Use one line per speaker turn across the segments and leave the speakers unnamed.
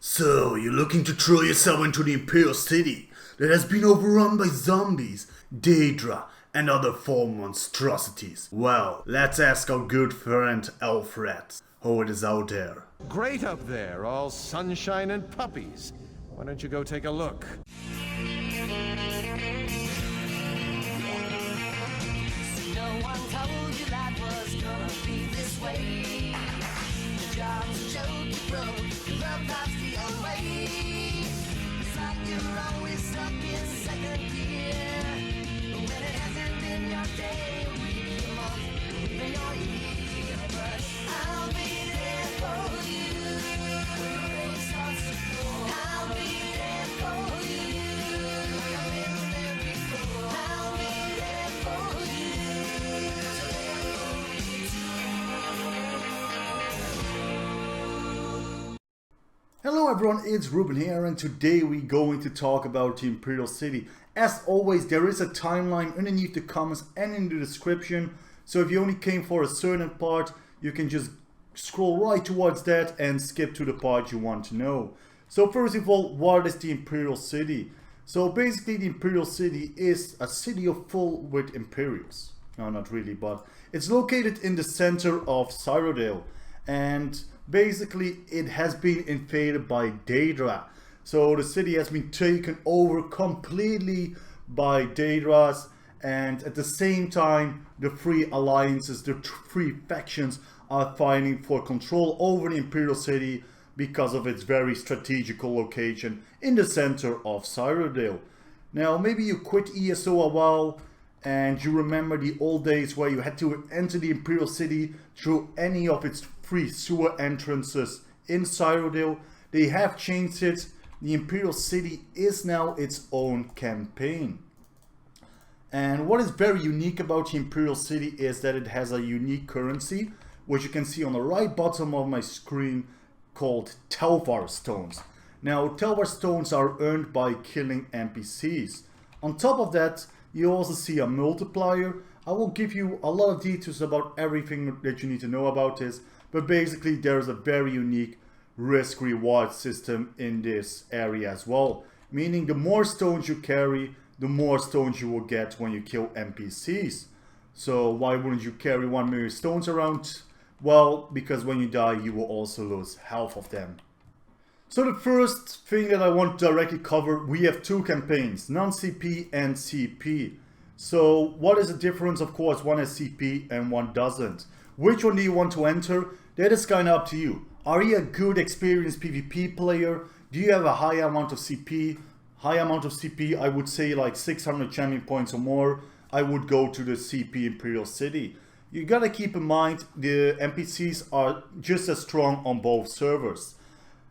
So, you're looking to throw yourself into the Imperial City that has been overrun by zombies, Daedra, and other form monstrosities. Well, let's ask our good friend Alfred how it is out there.
Great up there, all sunshine and puppies. Why don't you go take a look?
No one told you life was gonna be this way. The job's a joke you broke, your love life's the old way. It's like you're always stuck in second gear. But when it hasn't been your day, week, your month, even your year. But I'll be there for you when the rain starts to pour. I'll be there for you like I've been there before. I'll be there for you.
Hello everyone, it's Ruben here, and today we're going to talk about the Imperial City. As always, there is a timeline underneath the comments and in the description, so if you only came for a certain part, you can just scroll right towards that and skip to the part you want to know. So first of all, what is the Imperial City? So basically the Imperial City is a city full with Imperials. No, not really, but it's located in the center of Cyrodiil, and basically it has been invaded by Daedra. So the city has been taken over completely by Daedras, and at the same time the three alliances, the three factions are fighting for control over the Imperial City because of its very strategical location in the center of Cyrodiil. Now maybe you quit ESO a while and you remember the old days where you had to enter the Imperial City through any of its three sewer entrances in Cyrodiil. They have changed it. The Imperial City is now its own campaign. And what is very unique about the Imperial City is that it has a unique currency, which you can see on the right bottom of my screen, called Tel Stones. Now, Tel Stones are earned by killing NPCs. On top of that, you also see a multiplier. I will give you a lot of details about everything that you need to know about this, but basically there's a very unique risk reward system in this area as well. Meaning the more stones you carry, the more stones you will get when you kill NPCs. So why wouldn't you carry 1 million stones around? Well, because when you die you will also lose half of them. So the first thing that I want to directly cover, we have two campaigns, NonCP and CP. So what is the difference? Of course, one has CP and one doesn't. Which one do you want to enter? That is kind of up to you. Are you a good experienced PvP player? Do you have a high amount of CP? High amount of CP, I would say like 600 champion points or more. I would go to the CP Imperial City. You gotta keep in mind the NPCs are just as strong on both servers.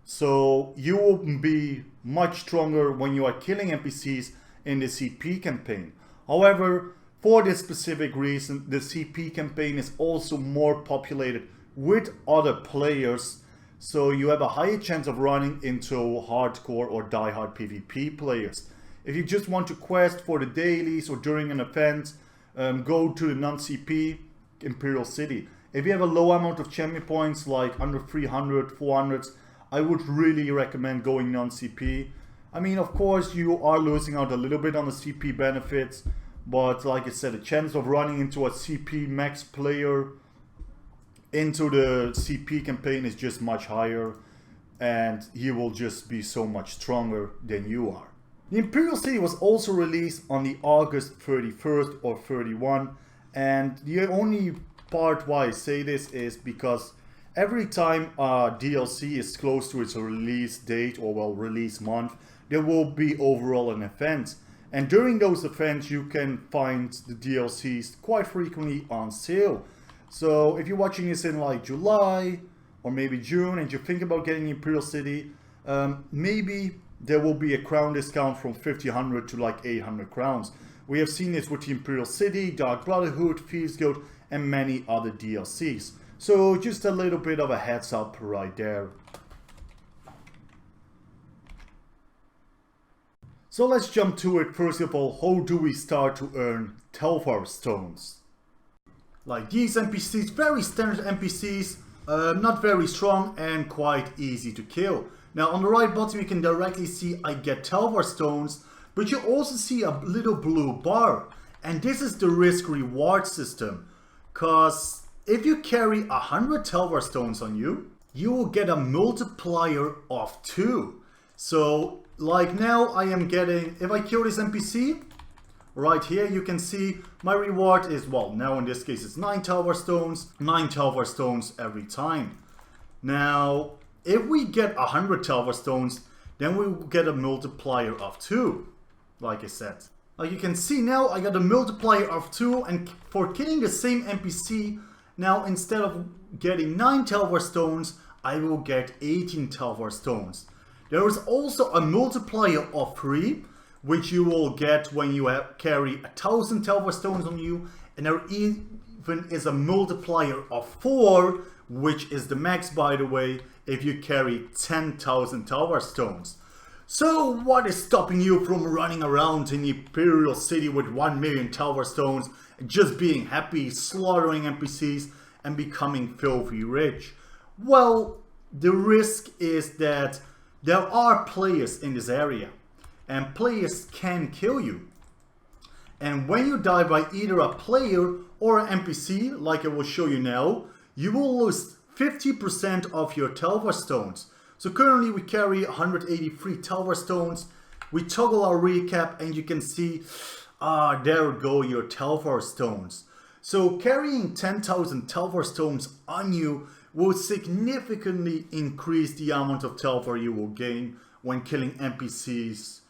So you will be much stronger when you are killing NPCs in the CP campaign. However, for this specific reason, the CP campaign is also more populated with other players. So you have a higher chance of running into hardcore or diehard PvP players. If you just want to quest for the dailies or during an event, go to the non-CP Imperial City. If you have a low amount of champion points, like under 300, 400s, I would really recommend going non-CP. I mean, of course, you are losing out a little bit on the CP benefits, but like I said, the chance of running into a CP max player into the CP campaign is just much higher, and he will just be so much stronger than you are. The Imperial City was also released on the August 31st or 31, and the only part why I say this is because every time a DLC is close to its release date, or well, release month, there will be overall an event. And during those events you can find the DLCs quite frequently on sale. So if you're watching this in like July or maybe June and you think about getting Imperial City, maybe there will be a crown discount from 1500 to like 800 crowns. We have seen this with the Imperial City, Dark Brotherhood, Thieves Guild, and many other DLCs. So just a little bit of a heads up right there. So let's jump to it. First of all, how do we start to earn Telomer Stones? Like these NPCs, very standard NPCs, not very strong and quite easy to kill. Now on the right bottom you can directly see I get Telomer Stones, but you also see a little blue bar. And this is the risk reward system. Cause if you carry 100 Telomer Stones on you, you will get a multiplier of 2. So like now I am getting, if I kill this NPC, right here you can see my reward is, well, now in this case it's 9 Telomer Stones, 9 Telomer Stones every time. Now if we get 100 Telomer Stones, then we will get a multiplier of 2, like I said. Like you can see now I got a multiplier of 2, and for killing the same NPC, now instead of getting 9 Telomer Stones, I will get 18 Telomer Stones. There is also a multiplier of 3, which you will get when you carry 1000 Telomer Stones on you, and there even is a multiplier of 4, which is the max, by the way, if you carry 10,000 Telomer Stones. So what is stopping you from running around in Imperial City with 1 million Telomer Stones, just being happy, slaughtering NPCs and becoming filthy rich? Well, the risk is that there are players in this area, and players can kill you. And when you die by either a player or an NPC, like I will show you now, you will lose 50% of your Telomer Stones. So currently we carry 183 Telomer Stones. We toggle our recap and you can see, there go your Telomer Stones. So carrying 10,000 Telomer Stones on you will significantly increase the amount of Telomer you will gain when killing NPCs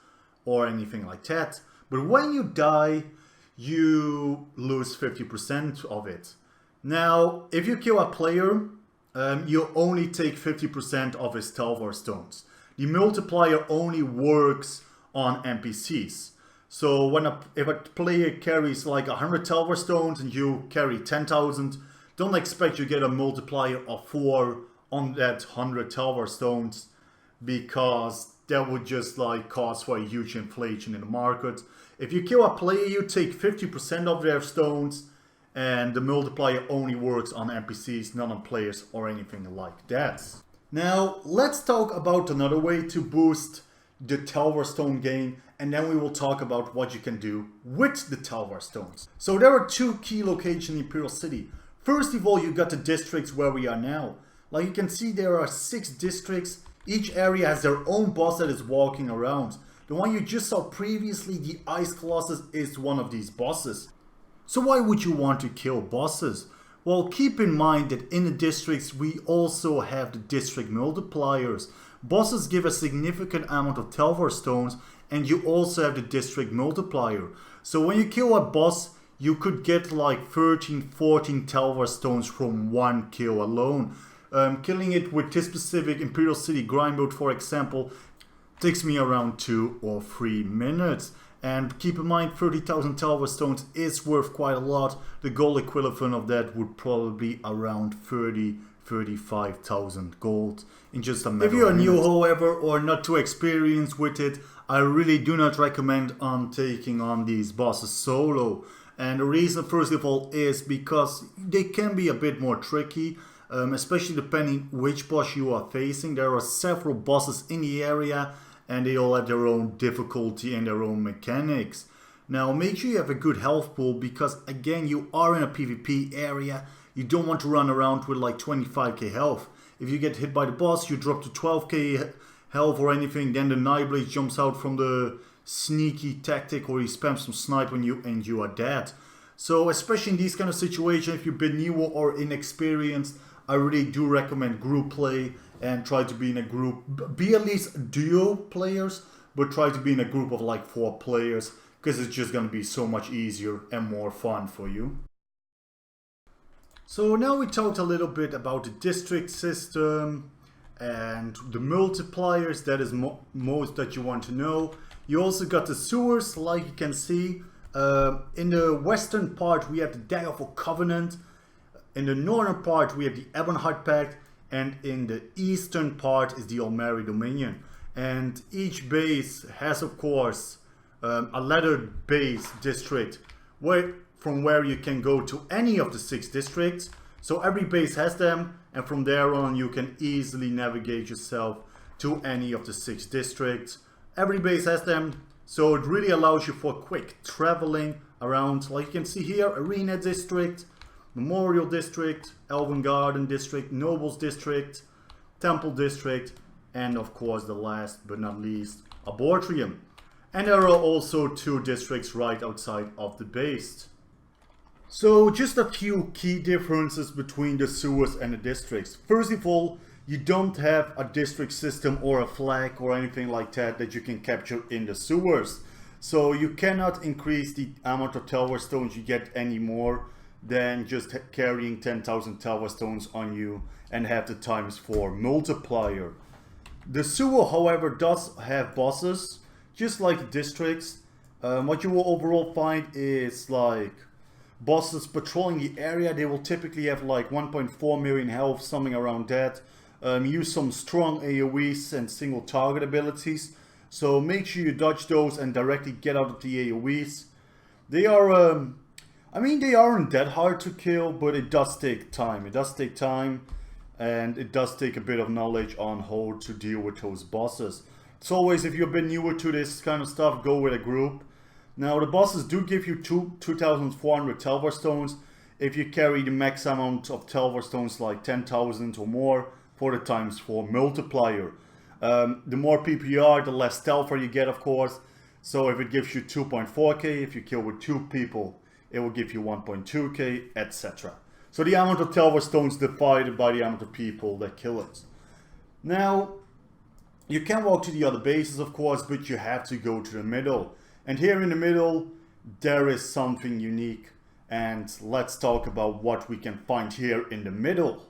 or anything like that. But when you die, you lose 50% of it. Now, if you kill a player, you only take 50% of his Telomer Stones. The multiplier only works on NPCs. So when if a player carries like 100 Telomer Stones and you carry 10,000, don't expect you get a multiplier of 4 on that 100 Telomer Stones, because that would just like cause for a huge inflation in the market. If you kill a player, you take 50% of their stones, and the multiplier only works on NPCs, not on players or anything like that. Now let's talk about another way to boost the Telomer Stone gain, and then we will talk about what you can do with the Telomer Stones. So there are 2 key locations in Imperial City. First of all, you got the districts where we are now. Like you can see, there are 6 districts. Each area has their own boss that is walking around. The one you just saw previously, the Ice Colossus, is one of these bosses. So why would you want to kill bosses? Well, keep in mind that in the districts we also have the district multipliers. Bosses give a significant amount of Telomer Stones, and you also have the district multiplier. So when you kill a boss, you could get like 13-14 Telomer Stones from one kill alone. Killing it with this specific Imperial City grind mode, for example, takes me around 2 or 3 minutes. And keep in mind, 30,000 Telomer Stones is worth quite a lot. The gold equivalent of that would probably be around 35,000 gold in just a matter of minutes. If you are new, however, or not too experienced with it, I really do not recommend taking on these bosses solo. And the reason, first of all, is because they can be a bit more tricky, especially depending which boss you are facing. There are several bosses in the area, and they all have their own difficulty and their own mechanics. Now make sure you have a good health pool, because again, you are in a PvP area. You don't want to run around with like 25k health. If you get hit by the boss, you drop to 12k health or anything, then the Nightblade jumps out from the sneaky tactic, or he spams some snipe on you and you are dead. So especially in these kind of situations, if you've been new or inexperienced, I really do recommend group play and try to be in a group. Be at least duo players, but try to be in a group of like 4 players, because it's just going to be so much easier and more fun for you. So now we talked a little bit about the district system and the multipliers. That is most that you want to know. You also got the sewers, like you can see. In the western part we have the Day of a Covenant. In the northern part we have the Ebonheart Pact. And in the eastern part is the Almeri Dominion. And each base has, of course, a lettered base district from where you can go to any of the 6 districts. So every base has them, and from there on you can easily navigate yourself to any of the 6 districts. Every base has them, so it really allows you for quick traveling around. Like you can see here, Arena District, Memorial District, Elven Garden District, Nobles District, Temple District, and of course the last but not least, Abortrium. And there are also 2 districts right outside of the base. So just a few key differences between the sewers and the districts. First of all, you don't have a district system or a flag or anything like that you can capture in the sewers. So you cannot increase the amount of Telomer Stones you get any more than just carrying 10,000 Telomer Stones on you and have the ×4 multiplier. The sewer, however, does have bosses, just like the districts. What you will overall find is like bosses patrolling the area. They will typically have like 1.4 million health, something around that. Use some strong AoEs and single target abilities. So make sure you dodge those and directly get out of the AoEs. They are, I mean, they aren't that hard to kill, but it does take time. It does take time, and it does take a bit of knowledge on how to deal with those bosses. It's always, if you've been newer to this kind of stuff, go with a group. Now, the bosses do give you 2,400 Telomer Stones if you carry the max amount of Telomer Stones, like 10,000 or more, for the ×4 multiplier. The more PPR, the less Telvar you get, of course. So if it gives you 2.4k, if you kill with 2 people, it will give you 1.2k, etc. So the amount of Telomer Stones divided by the amount of people that kill it. Now, you can walk to the other bases, of course, but you have to go to the middle. And here in the middle, there is something unique. And let's talk about what we can find here in the middle.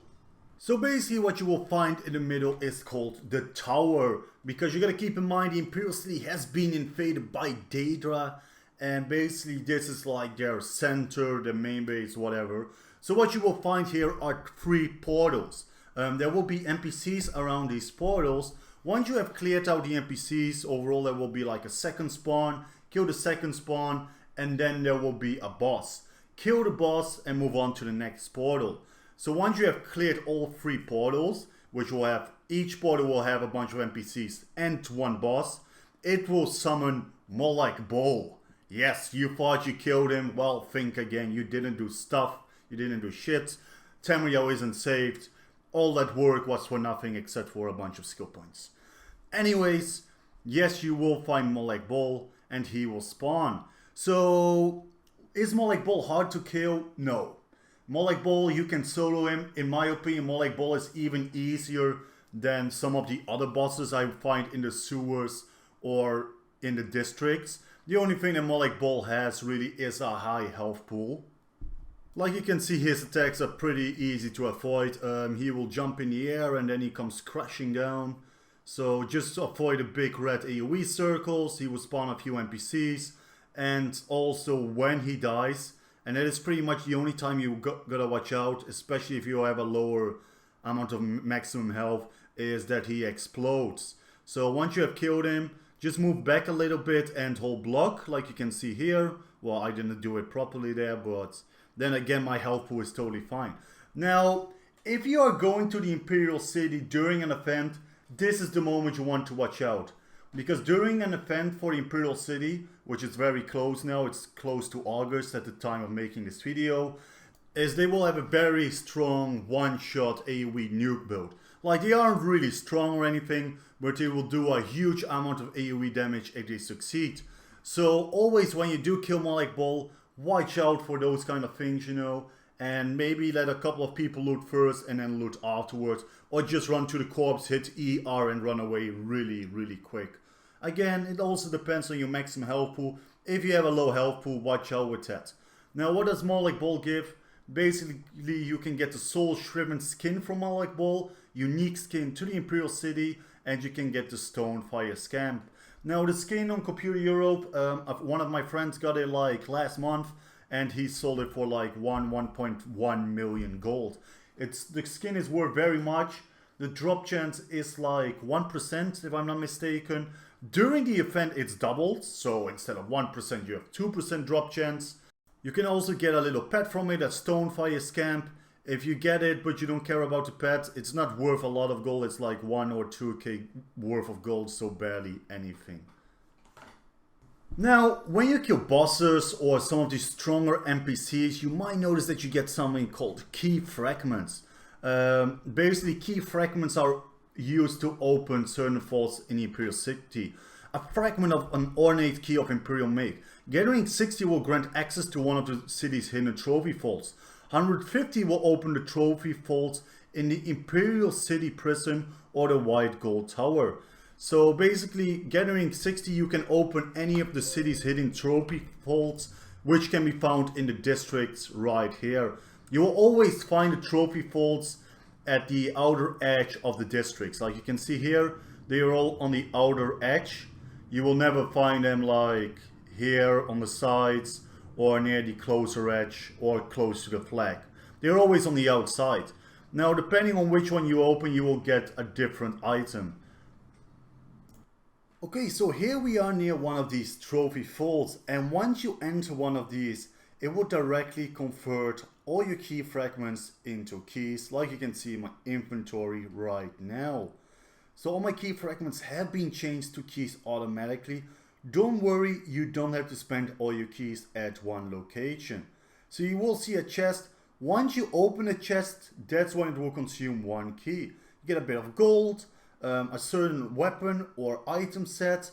So basically what you will find in the middle is called the Tower, because you gotta keep in mind the Imperial City has been invaded by Daedra, and basically this is like their center, the main base, whatever. So what you will find here are 3 portals. There will be NPCs around these portals. Once you have cleared out the NPCs, overall there will be like a second spawn, kill the second spawn, and then there will be a boss. Kill the boss and move on to the next portal. So once you have cleared all 3 portals, which will have, each portal will have a bunch of NPCs and 1 boss, it will summon Molech Bull. Yes, you thought you killed him, well, think again, you didn't do stuff, you didn't do shit, Tamriel isn't saved, all that work was for nothing except for a bunch of skill points. Anyways, yes, you will find Molech Bull and he will spawn. So, is Molech Bull hard to kill? No. Molech Bull, you can solo him. In my opinion, Molech Bull is even easier than some of the other bosses I find in the sewers or in the districts. The only thing that Molech Bull has really is a high health pool. Like you can see, his attacks are pretty easy to avoid. He will jump in the air and then he comes crashing down. So just avoid the big red AoE circles. He will spawn a few NPCs. And also when he dies, and that is pretty much the only time you gotta watch out, especially if you have a lower amount of maximum health, is that he explodes. So once you have killed him, just move back a little bit and hold block, like you can see here. Well, I didn't do it properly there, but then again my health pool is totally fine. Now, if you are going to the Imperial City during an event, this is the moment you want to watch out. Because during an event for the Imperial City, which is very close now, it's close to August at the time of making this video, is they will have a very strong one-shot AoE nuke build. Like, they aren't really strong or anything, but they will do a huge amount of AoE damage if they succeed. So always when you do kill Molech Bull, watch out for those kind of things, you know, and maybe let a couple of people loot first and then loot afterwards, or just run to the corpse, hit ER and run away really, really quick. Again, it also depends on your maximum health pool. If you have a low health pool, watch out with that. Now, what does Molech Bull give? Basically, you can get the Soul Shriven skin from Molech Bull, unique skin to the Imperial City, and you can get the Stonefire Scamp. Now, the skin on Computer Europe, one of my friends got it like last month, and he sold it for like 1.1 million gold. The skin is worth very much. The drop chance is like 1%, if I'm not mistaken. During the event, it's doubled, so instead of 1%, you have 2% drop chance. You can also get a little pet from it, a Stonefire Scamp. If you get it but you don't care about the pet, it's not worth a lot of gold. It's like 1 or 2k worth of gold, so barely anything. Now, when you kill bosses or some of these stronger NPCs, you might notice that you get something called key fragments. Basically, key fragments are used to open certain vaults in the Imperial City. A fragment of an ornate key of Imperial make. Gathering 60 will grant access to one of the city's hidden trophy vaults. 150 will open the trophy vaults in the Imperial City prison or the White Gold Tower. So basically, gathering 60, you can open any of the city's hidden trophy vaults, which can be found in the districts right here. You will always find the trophy vaults at the outer edge of the districts. Like you can see here, they are all on the outer edge. You will never find them like here on the sides or near the closer edge or close to the flag. They're always on the outside. Now, depending on which one you open, you will get a different item. Okay, so here we are near one of these trophy vaults, and once you enter one of these, it will directly convert all your key fragments into keys, like you can see in my inventory right now. So all my key fragments have been changed to keys automatically. Don't worry, you don't have to spend all your keys at one location. So you will see a chest. Once you open a chest, that's when it will consume one key. You get a bit of gold, a certain weapon or item set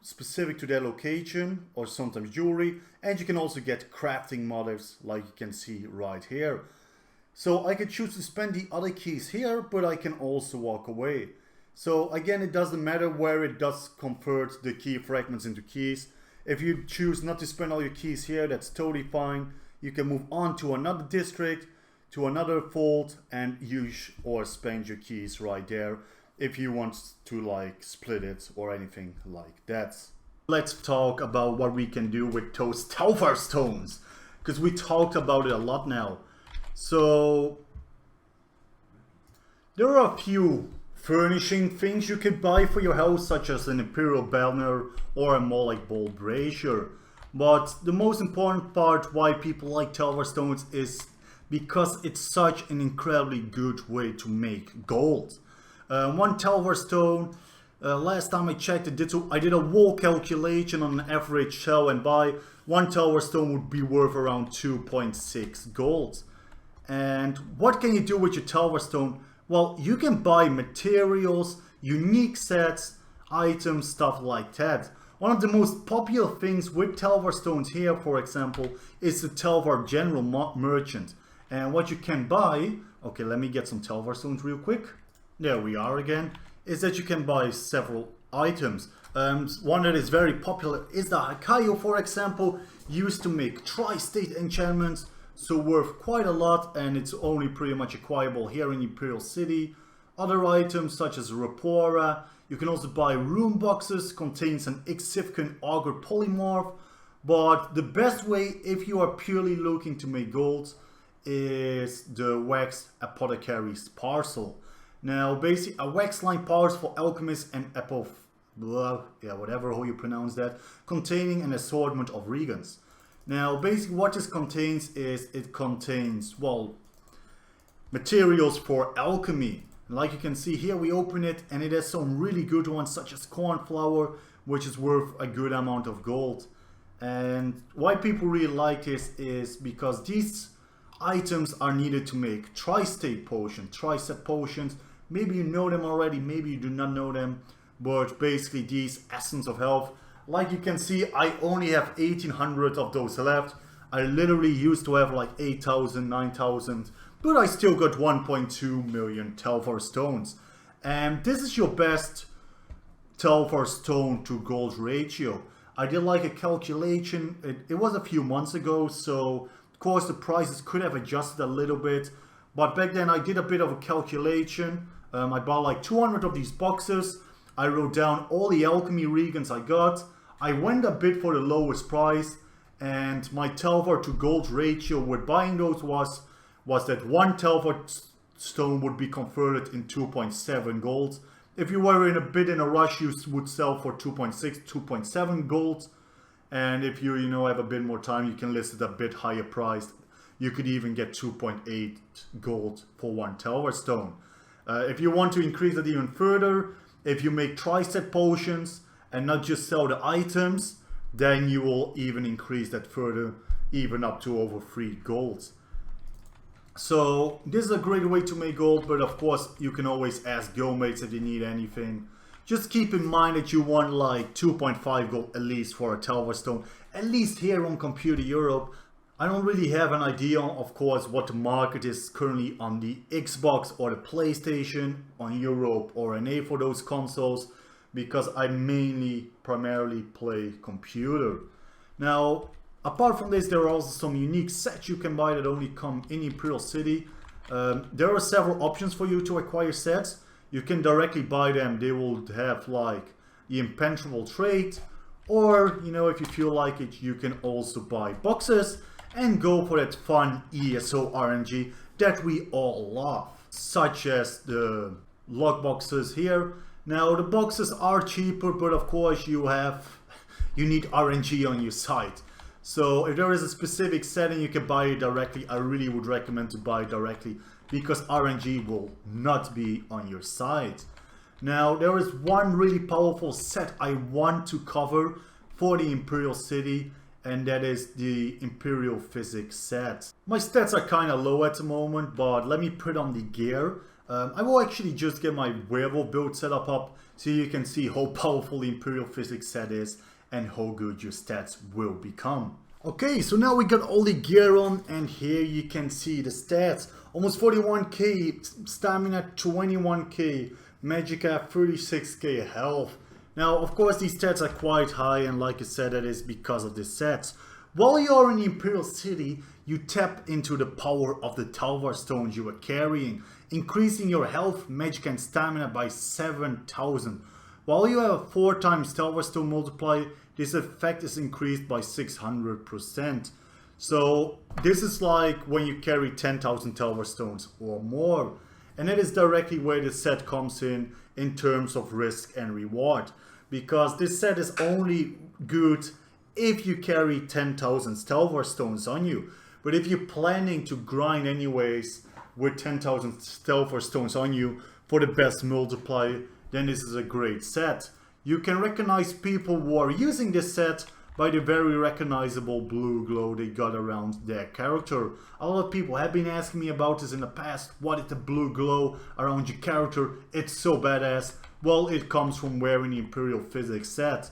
specific to their location, or sometimes jewelry, and you can also get crafting modules like you can see right here. So I could choose to spend the other keys here, but I can also walk away. So again, it doesn't matter where it does convert the key fragments into keys. If you choose not to spend all your keys here, that's totally fine. You can move on to another district, to another vault, and use or spend your keys right there if you want to like split it or anything like that. Let's talk about what we can do with those Telomer Stones, because we talked about it a lot now. So there are a few furnishing things you could buy for your house, such as an Imperial banner or a more like bold brazier. But the most important part why people like Telomer Stones is because it's such an incredibly good way to make gold. One Telomer Stone, last time I checked, I did a wall calculation on an average sell and buy. One Telomer Stone would be worth around 2.6 gold. And what can you do with your Telomer Stone? Well, you can buy materials, unique sets, items, stuff like that. One of the most popular things with Telomer Stones here, for example, is the Tel Var General Merchant. And what you can buy, okay, let me get some Telomer Stones real quick. There we are again, is that you can buy several items. One that is very popular is the Hakayo, for example, used to make tri-state enchantments, so worth quite a lot, and it's only pretty much acquirable here in Imperial City. Other items such as Rapora. You can also buy rune boxes, contains an Ixifkan Augur polymorph. But the best way, if you are purely looking to make gold, is the Wax Apothecary's Parcel. Now, basically, a wax line parcel for alchemists and whatever how you pronounce that, containing an assortment of regans. Now, basically, what this contains is it contains, well, materials for alchemy. Like you can see here, we open it and it has some really good ones, such as cornflower, which is worth a good amount of gold. And why people really like this is because these items are needed to make tri-state potions, tri-set potions. Maybe you know them already, maybe you do not know them, but basically these Essence of Health, like you can see, I only have 1800 of those left. I literally used to have like 8,000, 9,000, but I still got 1.2 million Telomer Stones. And this is your best Telomer Stone to gold ratio. I did like a calculation, it was a few months ago, so of course the prices could have adjusted a little bit, but back then I did a bit of a calculation. I bought like 200 of these boxes. I wrote down all the alchemy regans I got. I went a bit for the lowest price, and my Telomer to gold ratio with buying those was that one Telomer stone would be converted in 2.7 gold. If you were in a rush, you would sell for 2.6, 2.7 gold. And if you have a bit more time, you can list it a bit higher priced. you could even get 2.8 gold for one Tel Var stone. If you want to increase it even further, if you make tri-set potions and not just sell the items, then you will even increase that further, even up to over 3 golds. So this is a great way to make gold, but of course you can always ask guildmates if you need anything. Just keep in mind that you want like 2.5 gold at least for a Tel Var stone, at least here on Computer Europe. I don't really have an idea, of course, what the market is currently on the Xbox or the PlayStation, on Europe or NA for those consoles, because I primarily play computer. Now, apart from this, there are also some unique sets you can buy that only come in Imperial City. There are several options for you to acquire sets. You can directly buy them. They will have like the impenetrable trait, or you know, if you feel like it, you can also buy boxes and go for that fun ESO RNG that we all love, such as the lock boxes here. Now the boxes are cheaper, but of course you need RNG on your side. So if there is a specific setting you can buy it directly, I really would recommend to buy it directly, because RNG will not be on your side. Now there is one really powerful set I want to cover for the Imperial City, and that is the Imperial Physics set. My stats are kind of low at the moment, but let me put on the gear. I will actually just get my werewolf build set up so you can see how powerful the Imperial Physics set is and how good your stats will become. Okay, so now we got all the gear on, and here you can see the stats. Almost 41k stamina, 21k magicka, 36k health. Now, of course, these stats are quite high, and like I said, that is because of the sets. While you are in the Imperial City, you tap into the power of the Tellstones stones you are carrying, increasing your health, magic and stamina by 7,000. While you have a 4 times Tellstone stone multiplier, this effect is increased by 600%. So this is like when you carry 10,000 Tellstone stones or more. And that is directly where the set comes in terms of risk and reward. Because this set is only good if you carry 10,000 Tellstone stones on you. But if you're planning to grind anyways with 10,000 Tellstone stones on you for the best multiplier, then this is a great set. You can recognize people who are using this set by the very recognizable blue glow they got around their character. A lot of people have been asking me about this in the past. What is the blue glow around your character? It's so badass. Well, it comes from wearing the Imperial Physics set.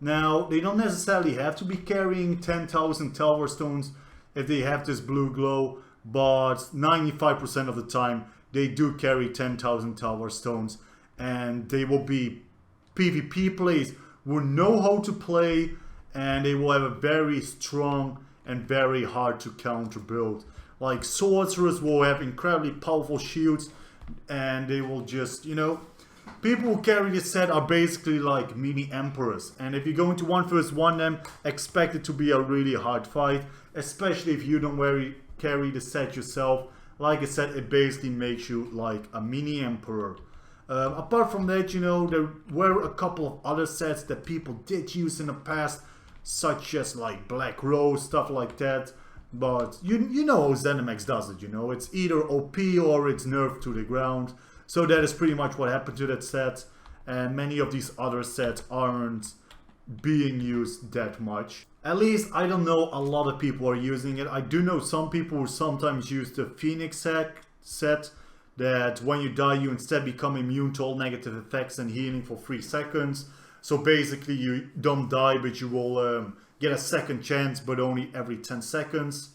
Now, they don't necessarily have to be carrying 10,000 Tellstone stones if they have this blue glow, but 95% of the time they do carry 10,000 Tellstone stones, and they will be PvP players who know how to play, and they will have a very strong and very hard to counter build. Like sorcerers will have incredibly powerful shields, and they will just, you know, people who carry this set are basically like mini emperors. And if you're going to 1v1 them, expect it to be a really hard fight, especially if you don't carry the set yourself. Like I said, it basically makes you like a mini emperor. Apart from that, you know, there were a couple of other sets that people did use in the past, such as like Black Rose, stuff like that. But you know how ZeniMax does it, you know, it's either OP or it's nerfed to the ground. So that is pretty much what happened to that set, and many of these other sets aren't being used that much. At least I don't know a lot of people are using it. I do know some people who sometimes use the Phoenix set, that when you die you instead become immune to all negative effects and healing for 3 seconds. So basically you don't die, but you will get a second chance, but only every 10 seconds.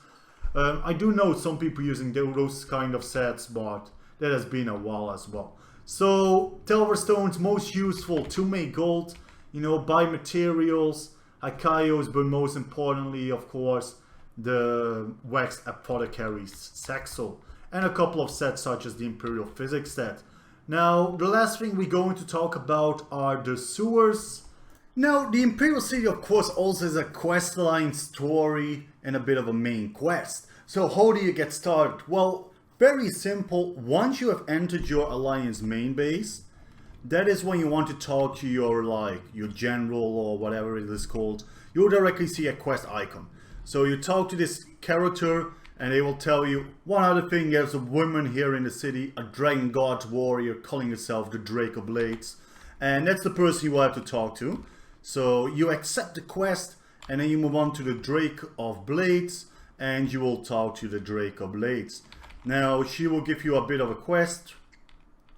I do know some people using those kind of sets, but that has been a while as well. So Tellstones most useful to make gold, you know, buy materials, Hakaios, but most importantly, of course, the Waxed Apothecary's Saxel, and a couple of sets such as the Imperial Physics set. Now, the last thing we're going to talk about are the sewers. Now, the Imperial City, of course, also has a questline, story, and a bit of a main quest. So how do you get started? Well, very simple. Once you have entered your Alliance main base, that is when you want to talk to your general or whatever it is called. You'll directly see a quest icon. So you talk to this character, and they will tell you one other thing. There's a woman here in the city, a dragon god warrior calling herself the Drake of Blades, and that's the person you will have to talk to. So you accept the quest, and then you move on to the Drake of Blades, and you will talk to the Drake of Blades. Now she will give you a bit of a quest.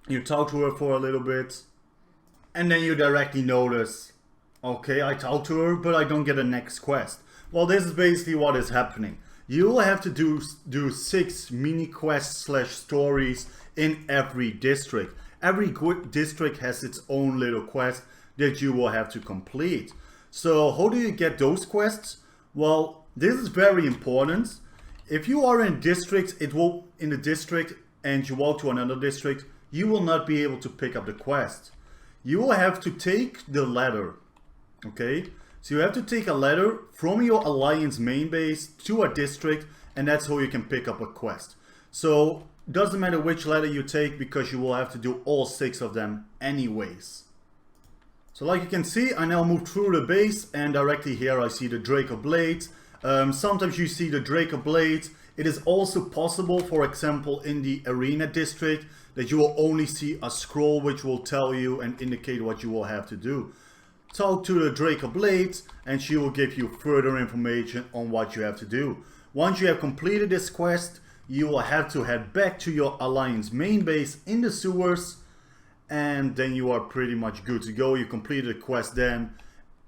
You talk to her for a little bit, and then you directly notice, okay, I talked to her, but I don't get a next quest. Well, this is basically what is happening. You will have to do 6 mini quests / stories in every district. Every district has its own little quest that you will have to complete. So how do you get those quests? Well, this is very important. If you are in districts, in the district and you walk to another district, you will not be able to pick up the quest. You will have to take the ladder. Okay? So you have to take a ladder from your alliance main base to a district, and that's how you can pick up a quest. So doesn't matter which ladder you take, because you will have to do all 6 of them anyways. So like you can see, I now moved through the base, and directly here I see the Drake of Blades. Sometimes you see the Drake of Blades. It is also possible, for example, in the arena district, that you will only see a scroll which will tell you and indicate what you will have to do. Talk to the Drake of Blades, and she will give you further information on what you have to do. Once you have completed this quest, you will have to head back to your alliance main base in the sewers, and then you are pretty much good to go. You completed the quest then,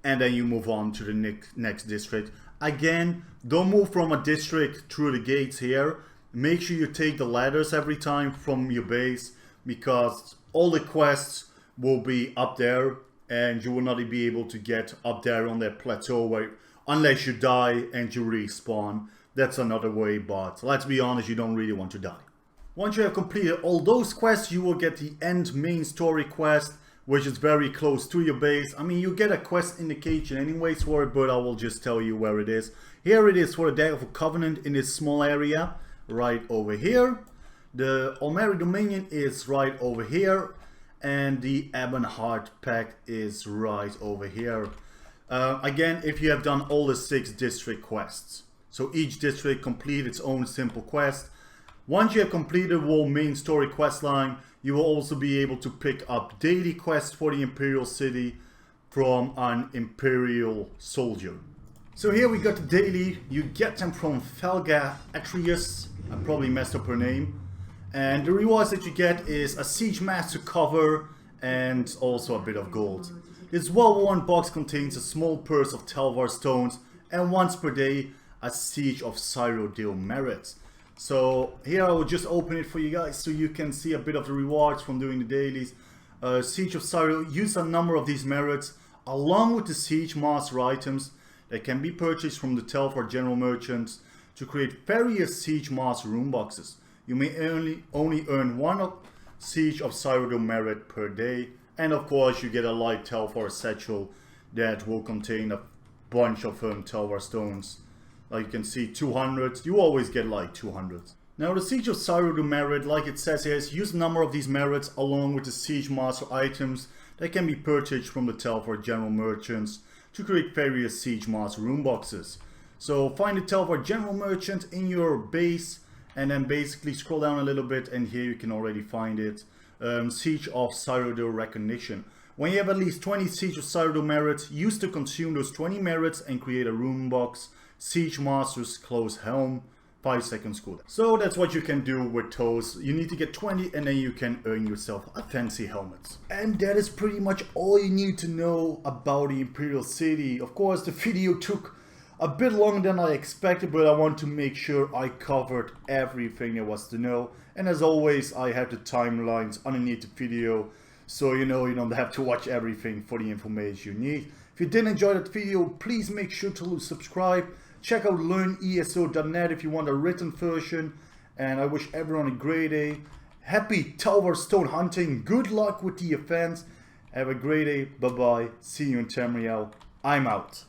and then you move on to the next district. Again, don't move from a district through the gates here. Make sure you take the ladders every time from your base, because all the quests will be up there, and you will not be able to get up there on that plateau unless you die and you respawn. That's another way, but let's be honest, you don't really want to die. Once you have completed all those quests, you will get the end main story quest, which is very close to your base. I mean, you get a quest indication anyways for it, but I will just tell you where it is. Here it is for the Day of a Covenant in this small area, right over here. The Almeri Dominion is right over here, and the Ebonheart Pact is right over here. Again, if you have done all the 6 district quests. So each district complete its own simple quest. Once you have completed the whole main story quest line, you will also be able to pick up daily quests for the Imperial City from an Imperial soldier. So here we got the daily. You get them from Felga Atreus. I probably messed up her name. And the rewards that you get is a Siege Master cover and also a bit of gold. This well-worn box contains a small purse of Tel Var stones, and once per day a Siege of Cyrodiil merits. So here I will just open it for you guys so you can see a bit of the rewards from doing the dailies. Siege of Cyrodiil, use a number of these merits along with the Siege Master items that can be purchased from the Tel Var General Merchants to create various Siege Master room boxes. You may only earn 1 Siege of Cyrodiil merit per day, and of course you get a light Tel Var satchel that will contain a bunch of Tel Var stones. Like you can see, 200. You always get like 200. Now the Siege of Cyrodiil merit, like it says here, is use a number of these merits along with the Siege Master items that can be purchased from the Tel Var General Merchants to create various Siege Master room boxes. So find the Tel Var General Merchant in your base, and then basically scroll down a little bit, and here you can already find it. Siege of Cyrodiil recognition. When you have at least 20 Siege of Cyrodiil merits, use to consume those 20 merits and create a room box. Siege Master's Close Helm, 5 seconds cooldown. So that's what you can do with those. You need to get 20 and then you can earn yourself a fancy helmet. And that is pretty much all you need to know about the Imperial City. Of course, the video took a bit longer than I expected, but I want to make sure I covered everything there was to know. And as always, I have the timelines underneath the video, so you know you don't have to watch everything for the information you need. If you did enjoy that video, please make sure to subscribe. Check out learneso.net if you want a written version. And I wish everyone a great day. Happy Tel Var stone hunting. Good luck with the events. Have a great day. Bye bye. See you in Tamriel. I'm out.